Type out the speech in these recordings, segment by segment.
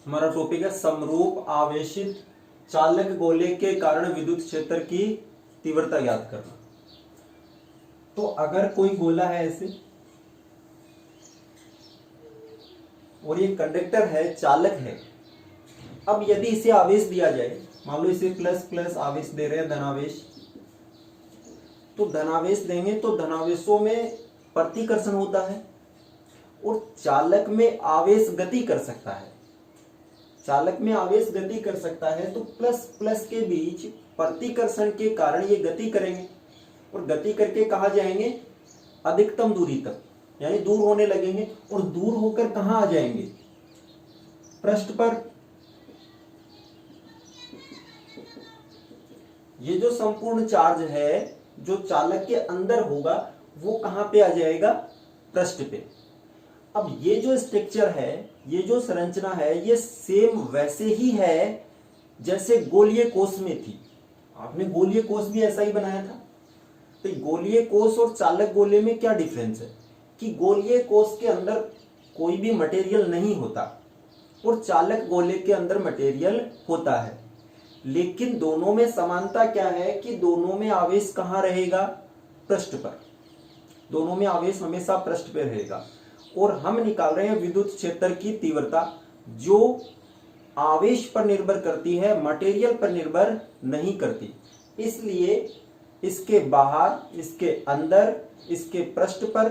हमारा टॉपिक है समरूप आवेशित चालक गोले के कारण विद्युत क्षेत्र की तीव्रता ज्ञात करना। तो अगर कोई गोला है ऐसे और ये कंडक्टर है, चालक है, अब यदि इसे आवेश दिया जाए, मान लो इसे प्लस प्लस आवेश दे रहे हैं, धनावेश, तो धनावेश देंगे तो धनावेशों में प्रतिकर्षण होता है और चालक में आवेश गति कर सकता है। चालक में आवेश गति कर सकता है तो प्लस प्लस के बीच प्रतिकर्षण के कारण ये गति करेंगे और गति करके कहाँ जाएंगे? अधिकतम दूरी तक, यानी दूर होने लगेंगे और दूर होकर कहाँ आ जाएंगे? पृष्ठ पर। ये जो संपूर्ण चार्ज है जो चालक के अंदर होगा वो कहां पे आ जाएगा? पृष्ठ पे। अब ये जो स्ट्रक्चर है, ये जो संरचना है, ये सेम वैसे ही है जैसे गोलीय कोष में थी। आपने गोलीय कोष भी ऐसा ही बनाया था। तो गोलीय कोष और चालक गोले में क्या डिफरेंस है कि गोलीय कोष के अंदर कोई भी मटेरियल नहीं होता और चालक गोले के अंदर मटेरियल होता है, लेकिन दोनों में समानता क्या है कि दोनों में आवेश कहां रहेगा? पृष्ठ पर। दोनों में आवेश हमेशा पृष्ठ पर रहेगा और हम निकाल रहे हैं विद्युत क्षेत्र की तीव्रता जो आवेश पर निर्भर करती है, मटेरियल पर निर्भर नहीं करती। इसलिए इसके बाहर, इसके अंदर, इसके पृष्ठ पर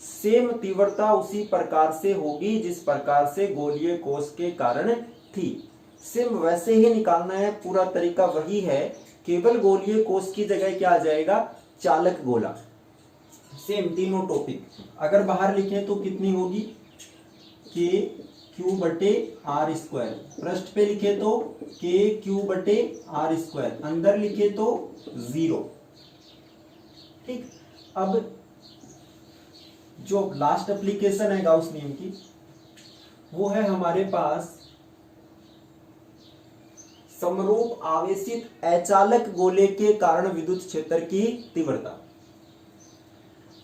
सेम तीव्रता उसी प्रकार से होगी जिस प्रकार से गोलीय कोष के कारण थी। सेम वैसे ही निकालना है, पूरा तरीका वही है, केवल गोलीय कोष की जगह क्या आ जाएगा? चालक गोला। सेम तीनों टॉपिक। अगर बाहर लिखें तो कितनी होगी? के क्यू बटे आर स्क्वायर। पृष्ठ पे लिखे तो के क्यू बटे आर स्क्वायर। अंदर लिखे तो 0। ठीक। अब जो लास्ट एप्लीकेशन है गाउस नियम की वो है हमारे पास समरूप आवेशित अचालक गोले के कारण विद्युत क्षेत्र की तीव्रता।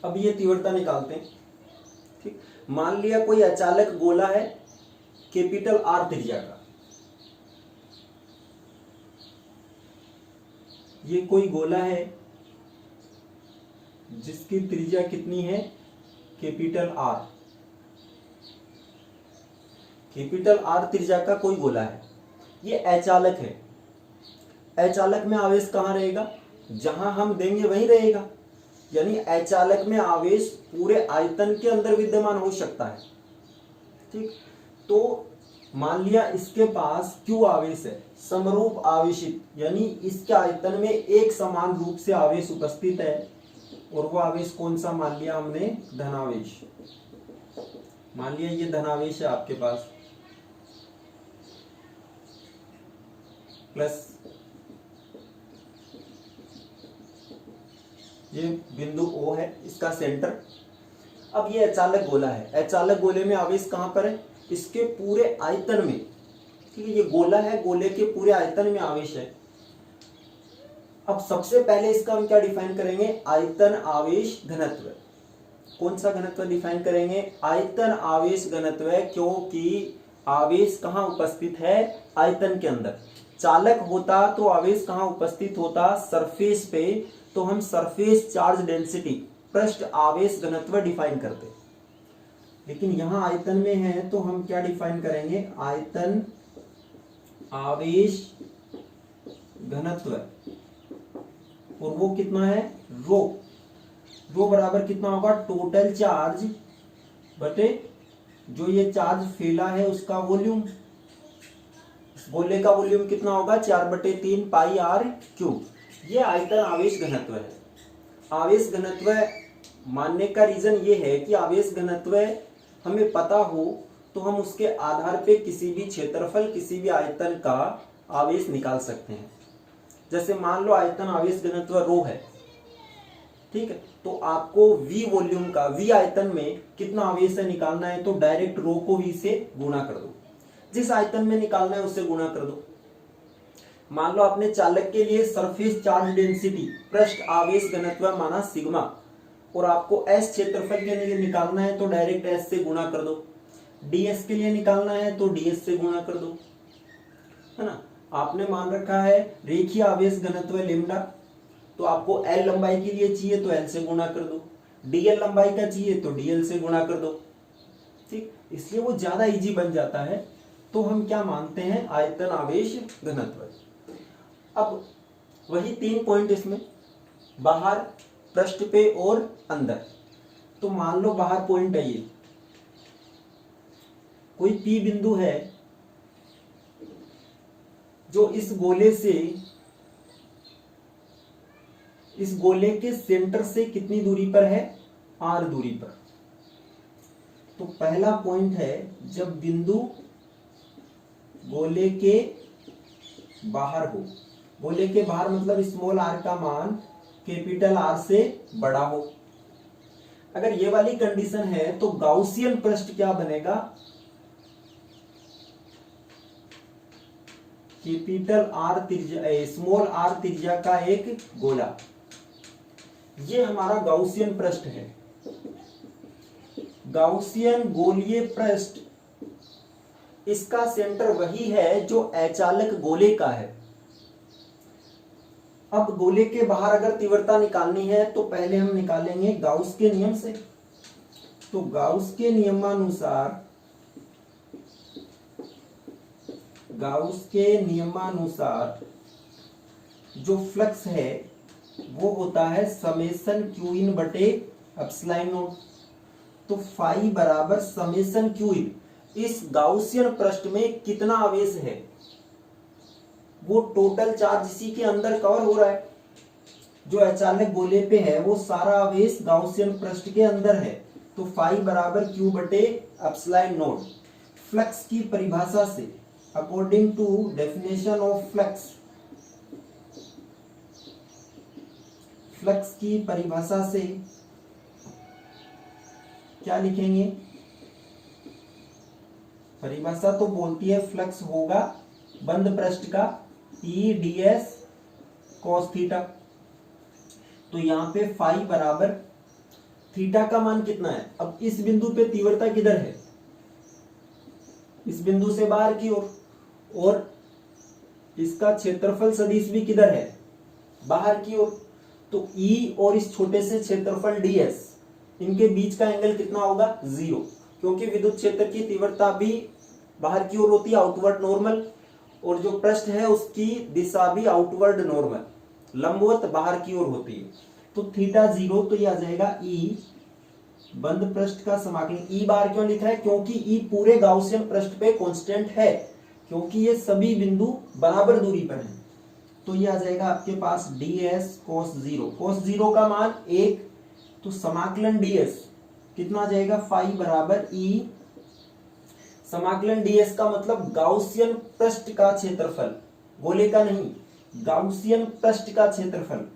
अब ये तीव्रता निकालते हैं। ठीक। मान लिया कोई अचालक गोला है कैपिटल आर त्रिज्या का। ये कोई गोला है जिसकी त्रिज्या कितनी है? Capital R. कैपिटल आर त्रिज्या का कोई गोला है, ये अचालक है। अचालक में आवेश कहां रहेगा? जहां हम देंगे वहीं रहेगा, यानी अचालक में आवेश पूरे आयतन के अंदर विद्यमान हो सकता है। ठीक। तो मान लिया इसके पास Q आवेश है, समरूप आवेशित, यानी इसके आयतन में एक समान रूप से आवेश उपस्थित है और वो आवेश कौन सा मान लिया हमने? धनावेश। मान लिया ये धनावेश है आपके पास, प्लस ये बिंदु O है, इसका सेंटर। अब ये अचालक गोला है, अचालक गोले में आवेश कहां पर है? इसके पूरे आयतन में। ठीक है, ये गोला है, गोले के पूरे आयतन में आवेश है। अब सबसे पहले इसका हम क्या डिफाइन करेंगे? आयतन आवेश घनत्व। कौन सा घनत्व डिफाइन करेंगे? आयतन आवेश घनत्व, क्योंकि आवेश कहां उपस्थित है? आयतन के अंदर। चालक होता तो आवेश कहां उपस्थित होता? सरफेस पे, तो हम सरफेस चार्ज डेंसिटी, पृष्ठ आवेश घनत्व डिफाइन करते। लेकिन यहां आयतन में है तो हम क्या डिफाइन करेंगे? आयतन आवेश घनत्व, और वो कितना है? रो। रो बराबर कितना होगा? टोटल चार्ज बटे जो ये चार्ज फैला है उसका वॉल्यूम। गोले का वॉल्यूम कितना होगा? 4/3 पाई आर क्यूब। ये आयतन आवेश घनत्व है। आवेश घनत्व मानने का रीजन ये है कि आवेश घनत्व हमें पता हो तो हम उसके आधार पे किसी भी क्षेत्रफल, किसी भी आयतन का आवेश निकाल सकते हैं। जैसे मान लो आयतन आवेश घनत्व रो है, ठीक है, तो आपको V वॉल्यूम का, V आयतन में कितना आवेश है निकालना है, तो डायरेक्ट रो को V से गुणा कर दो, जिस आयतन में निकालना है उससे गुणा कर दो। मान लो आपने चालक के लिए सरफेस चार्ज डेंसिटी, पृष्ठ आवेश घनत्व माना सिग्मा, और आपको S क्षेत्रफल के लिए निकालना है तो डायरेक्ट S से गुणा कर दो। ds के लिए निकालना है तो ds से गुणा कर दो, है ना। आपने मान रखा है रेखीय आवेश घनत्व लेमडा, तो आपको l लंबाई के लिए चाहिए तो l से गुणा कर दो, dl लंबाई का चाहिए तो dl से गुणा कर दो, ठीक। इसलिए वो ज्यादा इजी बन जाता है। तो हम क्या मानते हैं, आयतन आवेश घनत्व। अब वही 3 पॉइंट इसमें, बाहर, पृष्ठ पे और अंदर। तो मान लो बाहर पॉइंट है, ये कोई P बिंदु है जो इस गोले के सेंटर से कितनी दूरी पर है, r दूरी पर। तो पहला पॉइंट है जब बिंदु गोले के बाहर हो, गोले के बाहर मतलब स्मॉल r का मान कैपिटल R से बड़ा हो। अगर ये वाली कंडीशन है तो गाउसियन पृष्ठ क्या बनेगा, कैपिटल R त्रिज्या, स्मॉल r त्रिज्या का एक गोला। ये हमारा गाउसियन पृष्ठ है। गाउसियन गोलीय पृष्ठ, इसका सेंटर वही है जो अचालक गोले का है। अब गोले के बाहर अगर तीव्रता निकालनी है तो पहले हम निकालेंगे गाउस के नियम से। तो गाउस के नियमानुसार जो फ्लक्स है वो होता है समेशन क्यू इन बटे एप्सिलॉन नॉट। तो फाई बराबर समेशन क्यू इन, इस गाउसियन पृष्ठ में कितना आवेश है, वो टोटल चार्ज इसी के अंदर कवर हो रहा है। जो अचालक गोले पे है वो सारा आवेश गाउसियन पृष्ठ के अंदर है। तो फाई बराबर क्यू बटे एप्सिलॉन नॉट। फ्लक्स की परिभाषा से, according to definition of flux, flux की परिभाषा से क्या लिखेंगे, परिभाषा तो बोलती है फ्लक्स होगा बंद पृष्ठ का ई ds cos थीटा। तो यहां पे फाई बराबर थीटा का मान कितना है। अब इस बिंदु पे तीव्रता किधर है, इस बिंदु से बाहर की ओर, और इसका क्षेत्रफल सदिश भी किधर है, बाहर की ओर। तो E और इस छोटे से क्षेत्रफल ds, इनके बीच का एंगल कितना होगा, 0, क्योंकि विद्युत क्षेत्र की तीव्रता भी बाहर की ओर होती है, आउटवर्ड नॉर्मल, और जो पृष्ठ है उसकी दिशा भी आउटवर्ड नॉर्मल, लंबवत बाहर की ओर होती है। तो थीटा 0, तो ये आ जाएगा E बंद पृष्ठ का समाकलन। E बार क्यों लिखा है, क्योंकि E पूरे गाउसियन पृष्ठ पे कांस्टेंट है, क्योंकि ये सभी बिंदु बराबर दूरी पर हैं। तो ये आ जाएगा आपके पास ds cos 0, cos 0 का मान 1, तो समाकलन ds कितना आ जाएगा, फाई बराबर E समाकलन ds का मतलब गाउसियन पृष्ठ का क्षेत्रफल, गोले का नहीं, गाउसियन पृष्ठ का क्षेत्रफल।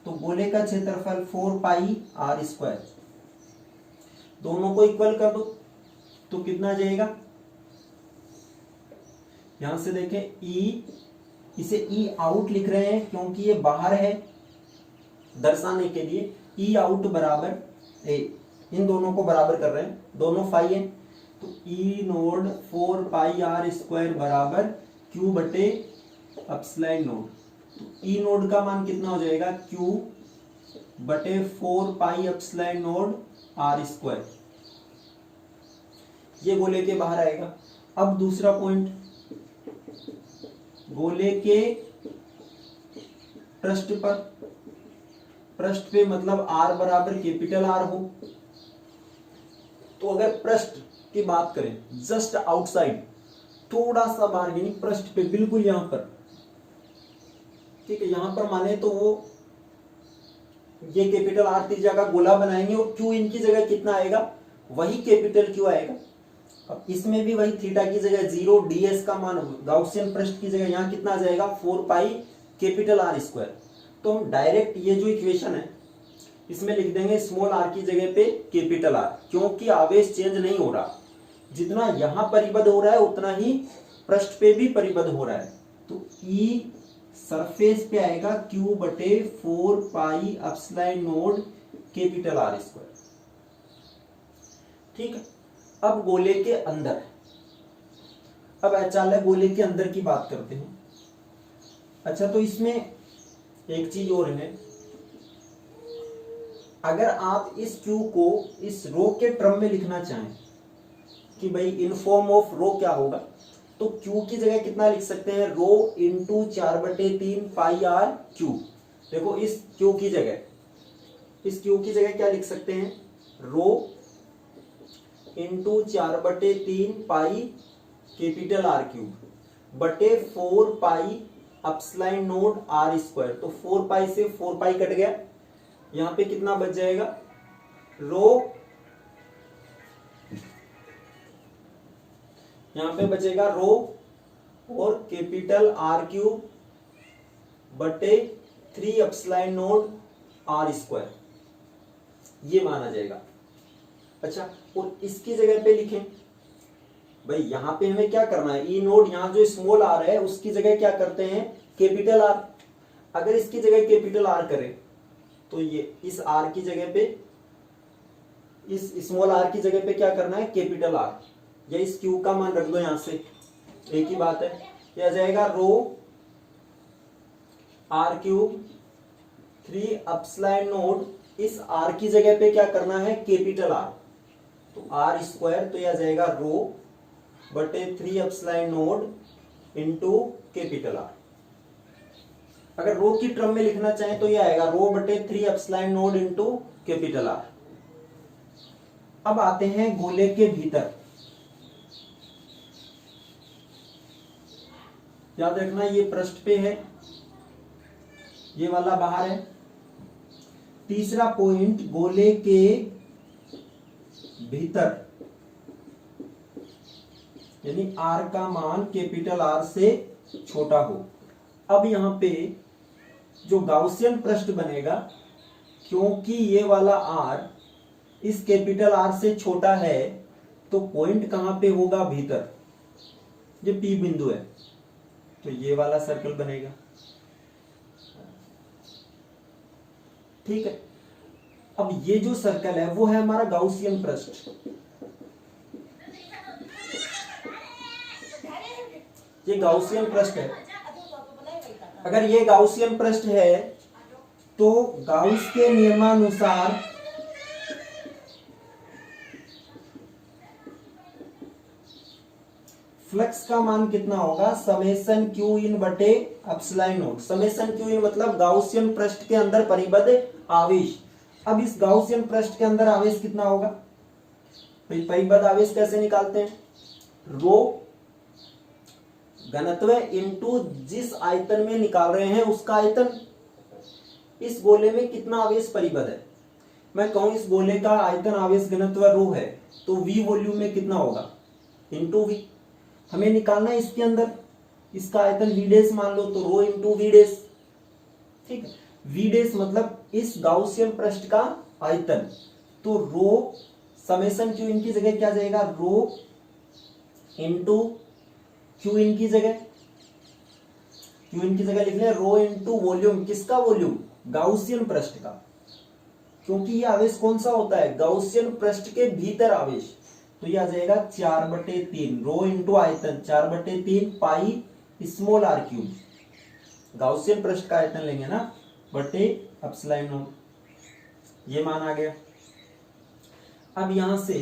तो गोले का क्षेत्रफल 4 पाई r स्क्वायर, दोनों को इक्वल कर दो तो कितना आ जाएगा, यहां से देखें E, इसे E आउट लिख रहे हैं क्योंकि ये बाहर है, दर्शाने के लिए E आउट बराबर इन दोनों को बराबर कर रहे हैं, दोनों फाई है। तो E नोड 4 पाई r स्क्वायर बराबर Q बटे एप्सिलॉन नोड। तो E नोड का मान कितना हो जाएगा, Q बटे 4 pi epsilon node r square, ये गोले के बाहर आएगा। अब दूसरा पॉइंट, गोले के पृष्ठ पर, पृष्ठ पे मतलब r बराबर कैपिटल R हो। तो अगर पृष्ठ की बात करें, जस्ट आउटसाइड, थोड़ा सा बाहर, यानी पृष्ठ पे बिल्कुल यहां पर, ठीक है, यहां पर माने तो वो ये कैपिटल R त्रिज्या का गोला बनाएंगे और Q इनकी जगह कितना आएगा, वही कैपिटल Q आएगा। अब इसमें भी वही थीटा की जगह 0, ds का मान गाउसियन पृष्ठ की जगह यहां कितना आ जाएगा, 4 पाई कैपिटल R स्क्वायर। तो हम डायरेक्ट ये जो इक्वेशन है इसमें लिख देंगे स्मॉल r की जगह पे कैपिटल R, क्योंकि आवेश चेंज नहीं हो रहा, जितना यहां परिबद्ध हो रहा है उतना ही पृष्ठ पे भी परिबद्ध हो रहा है। तो E सरफेस पे आएगा Q बटे 4 pi epsilon node capital R square, ठीक है। अब गोले के अंदर, अब अचालक गोले के अंदर की बात करते हैं। अच्छा, तो इसमें एक चीज और है, अगर आप इस Q को इस रो के टर्म में लिखना चाहें कि भाई इन फॉर्म ऑफ रो क्या होगा, तो Q की जगह कितना लिख सकते हैं, rho into 4/3 pi are Q. देखो इस Q की जगह, इस Q की जगह क्या लिख सकते हैं, rho into 4/3 pi capital R cube बटे 4 pi epsilon naught R square. तो 4 पाई से 4 पाई कट गया, यहां पे कितना बच जाएगा, रो, यहां पे बचेगा रो और कैपिटल आर क्यूब बटे 3 अपस्लाइन नोड आर स्क्वायर, ये माना जाएगा। अच्छा, और इसकी जगह पे लिखें, भाई यहां पे हमें क्या करना है, ई नोड, यहां जो स्मॉल आर है उसकी जगह क्या करते हैं, कैपिटल आर। अगर इसकी जगह कैपिटल आर करें तो ये इस आर की जगह पे, इस स्मॉल आर की जगह पे क्या करना है, कैपिटल आर, या इस क्यू का मान रख दो यहां से, एक ही बात है। यह आ जाएगा रो आर क्यूब 3 अपस्लाइन नोड, इस आर की जगह पे क्या करना है, कैपिटल आर, तो आर स्क्वायर, तो यह आ जाएगा रो बटे 3 अपस्लाइन नोड इंटू कैपिटल आर। अगर रो की टर्म में लिखना चाहें तो यह आएगा रो बटे 3 अपस्लाइन नोड इंटू कैपिटल आर। अब आते हैं गोले के भीतर, याद रखना ये पृष्ठ पे है, ये वाला बाहर है। तीसरा पॉइंट, गोले के भीतर यानी आर का मान कैपिटल आर से छोटा हो। अब यहां पे जो गाउसियन पृष्ठ बनेगा, क्योंकि ये वाला आर इस कैपिटल आर से छोटा है, तो पॉइंट कहां पे होगा, भीतर, ये पी बिंदु है, तो ये वाला सर्कल बनेगा। ठीक है, अब ये जो सर्कल है वो है हमारा गाउसियन पृष्ठ, ये गाउसियन पृष्ठ है। अगर ये गाउसियन पृष्ठ है तो गाउस के नियमानुसार फ्लक्स का मान कितना होगा, समेशन क्यू इन बटे अपस्लाइन नोड। समेशन क्यू इन मतलब गाउसियन पृष्ठ के अंदर परिबद्ध आवेश। अब इस गाउसियन पृष्ठ के अंदर आवेश कितना होगा, परिबद्ध आवेश कैसे निकालते हैं, रो घनत्व इंटू जिस आयतन में निकाल रहे हैं उसका आयतन। इस गोले में कितना आवेश परिबद्ध है, मैं कहूं इस गोले का आयतन आवेश घनत्व रो है, तो वी वॉल्यूम में कितना होगा, इंटू वी। हमें निकालना है इसके अंदर, इसका आयतन वी डेस मान लो, तो रो इंटू वी डेस। ठीक है, वी डेस मतलब इस गाउसियन पृष्ठ का आयतन, तो रो समेशन क्यू इन की जगह क्या जाएगा, रो इंटू क्यू इन की जगह, क्यू इन की जगह लिख लें रो इंटू वॉल्यूम, किसका वॉल्यूम, गाउसियन पृष्ठ का, क्योंकि ये आवेश कौन सा होता है, गाउसियन पृष्ठ के भीतर आवेश, तो ये आ जाएगा 4/3 रो इंटू आयतन 4/3 pi small r cube, Gaussian पृष्ठ का आयतन लेंगे ना, बटे अपस्लाइन नोड, ये मान आ गया। अब यहां से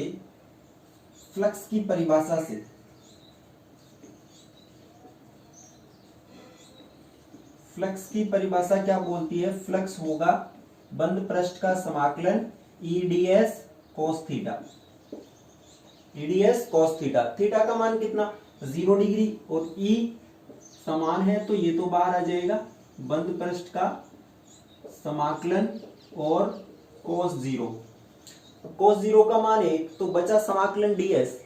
फ्लक्स की परिभाषा से, फ्लक्स की परिभाषा क्या बोलती है, फ्लक्स होगा बंद पृष्ठ का समाकलन EDS cos theta, EDS cos theta, theta का मान कितना 0 डिग्री और ई समान है तो ये तो बाहर आ जाएगा, बंद पृष्ठ का समाकलन और कोस 0, कोस 0 का मान 1, तो बचा समाकलन डीएस,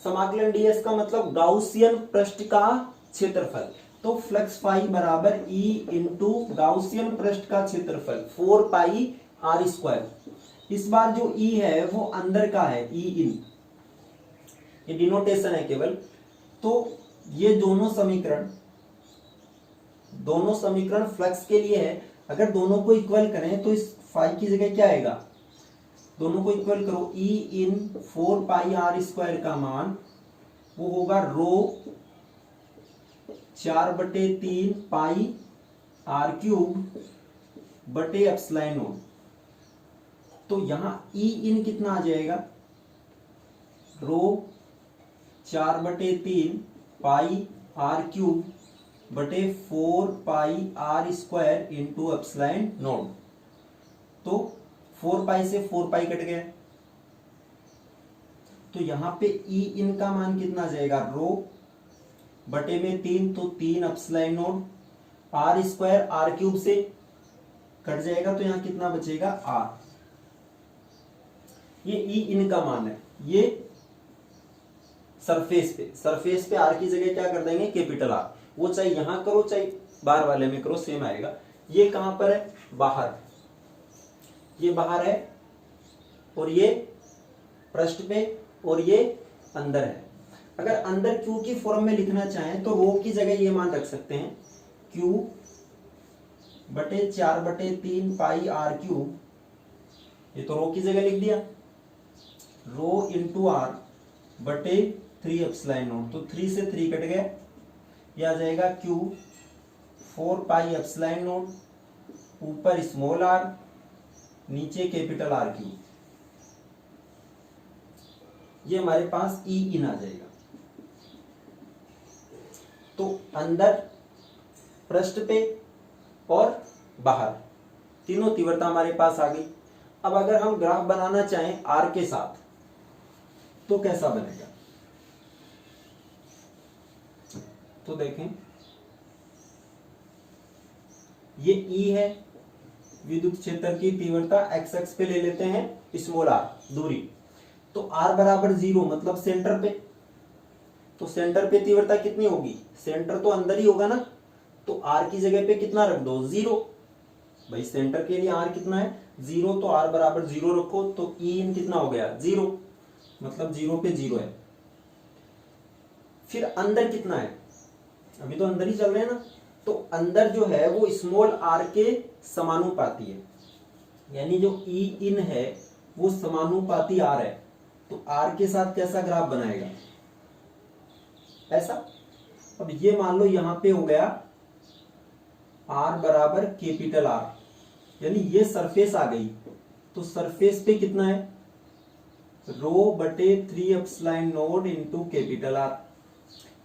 समाकलन डीएस का मतलब गाउसियन पृष्ठ का क्षेत्रफल, तो फ्लक्स फाई बराबर ई इंटू गाउसियन पृष्ठ का क्षेत्रफल 4 पाई आर स्क्वायर। इस बार जो ई है वो अंदर का है, ई इन, ये डिनोटेशन है केवल। तो ये दोनों समीकरण फ्लक्स के लिए है। अगर दोनों को इक्वल करें तो इस फाई की जगह क्या आएगा, दोनों को इक्वल करो, ई इन 4 पाई आर स्क्वायर का मान वो होगा रो 4/3 पाई आर क्यूब बटे एप्सिलॉन नॉट। तो यहां ई इन कितना आ जाएगा, रो 4/3 पाई आर क्यूब बटे 4 pi R square into epsilon naught. तो 4 पाई से 4 पाई कट गया, तो यहां पे ई इन का मान कितना आ जाएगा, रो बटे में 3, तो 3 epsilon naught, r square r cube से कट जाएगा, तो यहां कितना बचेगा, आर। ये ई इन का मान है। ये सरफेस पे आर की जगह क्या कर देंगे, कैपिटल आर। वो चाहे यहां करो चाहे बाहर वाले में करो, सेम आएगा। ये कहां पर है, बाहर, ये बाहर है, और ये पृष्ठ पे, और ये अंदर है। अगर अंदर क्यू की फॉर्म में लिखना चाहें तो रो की जगह ये मान रख सकते हैं, क्यू बटे 4/3 पाई आर क्यूब, ये तो रो की जगह लिख दिया, रो इंटू आर बटे 3 एप्सिलॉन नॉट। तो 3 से 3 कट गया, ये आ जाएगा क्यू 4 पाई एप्सिलॉन नॉट, ऊपर स्मॉल आर, नीचे कैपिटल आर क्यूब। ये हमारे पास ई इन आ जाएगा। तो अंदर, पृष्ठ पे और बाहर तीनों तीव्रता हमारे पास आ गई। अब अगर हम ग्राफ बनाना चाहें आर के साथ तो कैसा बनेगा, तो देखें, ये ई है, विद्युत क्षेत्र की तीव्रता एक्स एक्स पे ले लेते हैं स्मॉल आर दूरी, तो आर बराबर 0 मतलब सेंटर पे। तो सेंटर पे तीव्रता कितनी होगी, सेंटर तो अंदर ही होगा ना, तो आर की जगह पे कितना रख दो, 0। भाई सेंटर के लिए आर कितना है, 0, तो आर बराबर 0 रखो, तो ई इन कितना हो गया, 0, मतलब 0 पे 0 है। फिर अंदर कितना है, अभी तो अंदर ही चल रहे हैं ना, तो अंदर जो है वो स्मॉल आर के समानुपाती है, यानी जो ई इन है वो समानुपाती आर है। तो आर के साथ कैसा ग्राफ बनाएगा, ऐसा। अब ये मान लो यहां पे हो गया आर बराबर कैपिटल आर, यानी ये सरफेस आ गई, तो सरफेस पे कितना है, रो बटे 3 epsilon not into capital R,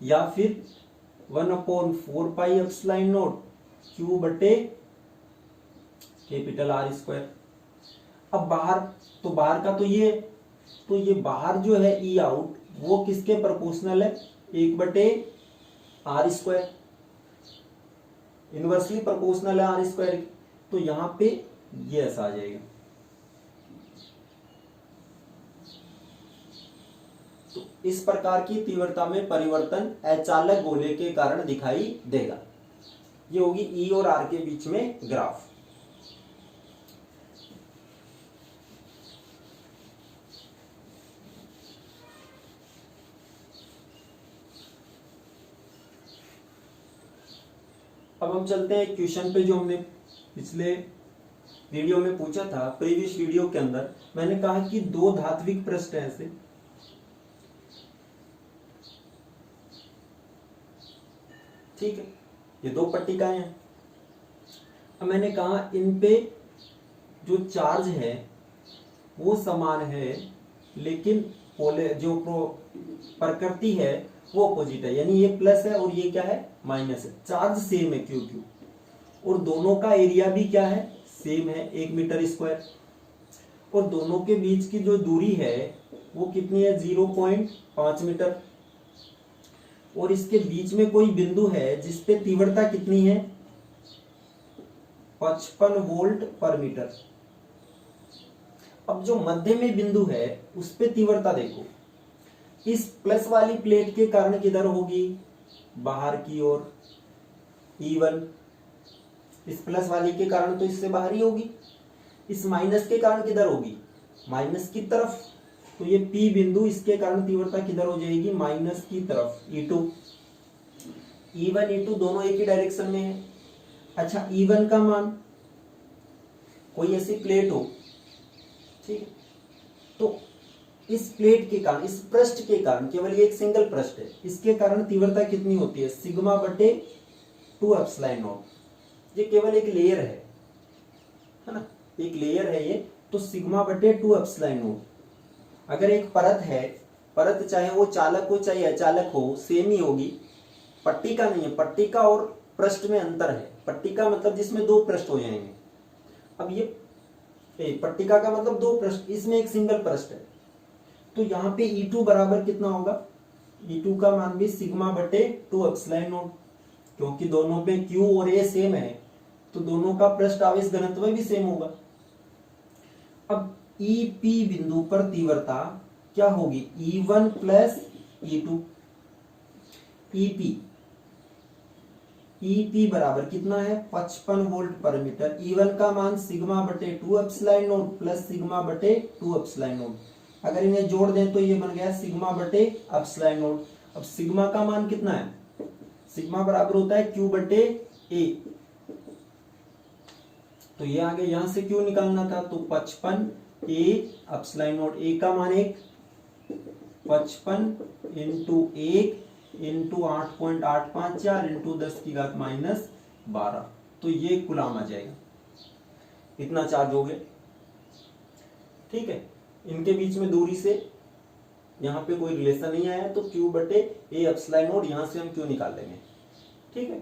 या फिर 1/4 पाई एप्सिलॉन नॉट क्यू बटे कैपिटल आर स्क्वायर। अब बाहर, तो बाहर का तो ये, तो ये बाहर जो है ई आउट वो किसके प्रोपोर्शनल है, 1/r स्क्वायर, इनवर्सली प्रोपोर्शनल है आर स्क्वायर की। तो यहां पे ये ऐसा आ जाएगा। तो इस प्रकार की तीव्रता में परिवर्तन अचालक गोले के कारण दिखाई देगा। ये होगी ई और आर के बीच में ग्राफ। अब हम चलते हैं क्वेश्चन पे, जो हमने पिछले वीडियो में पूछा था। प्रीवियस वीडियो के अंदर मैंने कहा कि 2 धात्विक पृष्ठ हैं ऐसे, ठीक है, ये 2 पट्टिकाएं हैं। अब मैंने कहा इन पे जो चार्ज है वो समान है, लेकिन जो प्रकृति है वो अपोजिट है, यानी ये प्लस है और ये क्या है, माइनस है। चार्ज सेम है क्यू क्यू, और दोनों का एरिया भी क्या है, सेम है, 1 मीटर स्क्वायर। और दोनों के बीच की जो दूरी है वो कितनी है, 0.5 मीटर। और इसके बीच में कोई बिंदु है जिसपे तीव्रता कितनी है, 55 वोल्ट पर मीटर। अब जो मध्य में बिंदु है उस पे तीव्रता देखो, इस प्लस वाली प्लेट के कारण किधर होगी, बाहर की ओर, E1। इस प्लस वाली के कारण तो इससे बाहर ही होगी। इस माइनस के कारण किधर होगी, माइनस की तरफ। तो ये P बिंदु, इसके कारण तीव्रता किधर हो जाएगी, माइनस की तरफ, E2। E1 E2 दोनों एक ही डायरेक्शन में है। अच्छा, E1 का मान, कोई ऐसी प्लेट हो, ठीक है, तो इस प्लेट के कारण, इस पृष्ठ के कारण, केवल ये एक सिंगल पृष्ठ है, इसके कारण तीव्रता कितनी होती है, सिग्मा बटे 2 एप्सिलॉन नॉट। ये केवल एक लेयर है ना, एक लेयर है ये, तो सिग्मा बटे 2 एप्सिलॉन नॉट। अगर एक परत है, परत चाहे वो चालक हो चाहे अचालक हो, सेम ही होगी। पट्टिका नहीं है, पट्टिका और पृष्ठ में अंतर है। पट्टिका मतलब जिसमें दो पृष्ठ हो जाएंगे। अब ये पट्टिका का मतलब दो पृष्ठ, इसमें एक सिंगल पृष्ठ है। तो यहाँ पे E2 बराबर कितना होगा, E2 का मान भी सिग्मा बटे 2 एप्सिलॉन नॉट, क्योंकि दोनों पे Q और A सेम है तो दोनों का पृष्ठ आवेश घनत्व भी सेम होगा। अब EP बिंदु पर तीव्रता क्या होगी, E1 प्लस E2। EP बराबर कितना है, 55 वोल्ट पर मीटर। E1 का मान सिग्मा बटे 2 एप्सिलॉन नॉट प्लस सिग्मा बटे 2 एप्सिलॉन नॉट। अगर इन्हें जोड़ दें तो ये बन गया सिग्मा बटे एप्सिलॉन नॉट। अब सिग्मा का मान कितना है, सिग्मा बराबर होता है Q बटे A। तो ये आगे यहां से Q निकालना था, तो 55 A एप्सिलॉन नॉट। A का मान 1, 55 इंटू 1 इंटू 8.854 इंटू 10 की घात -12। तो ये कूलाम आ जाएगा, इतना चार्ज हो गया। ठीक है, इनके बीच में दूरी से यहाँ पे कोई रिलेशन नहीं आया, तो Q बटे A एप्सिलॉन नॉट, यहां से हम Q निकाल लेंगे। ठीक है।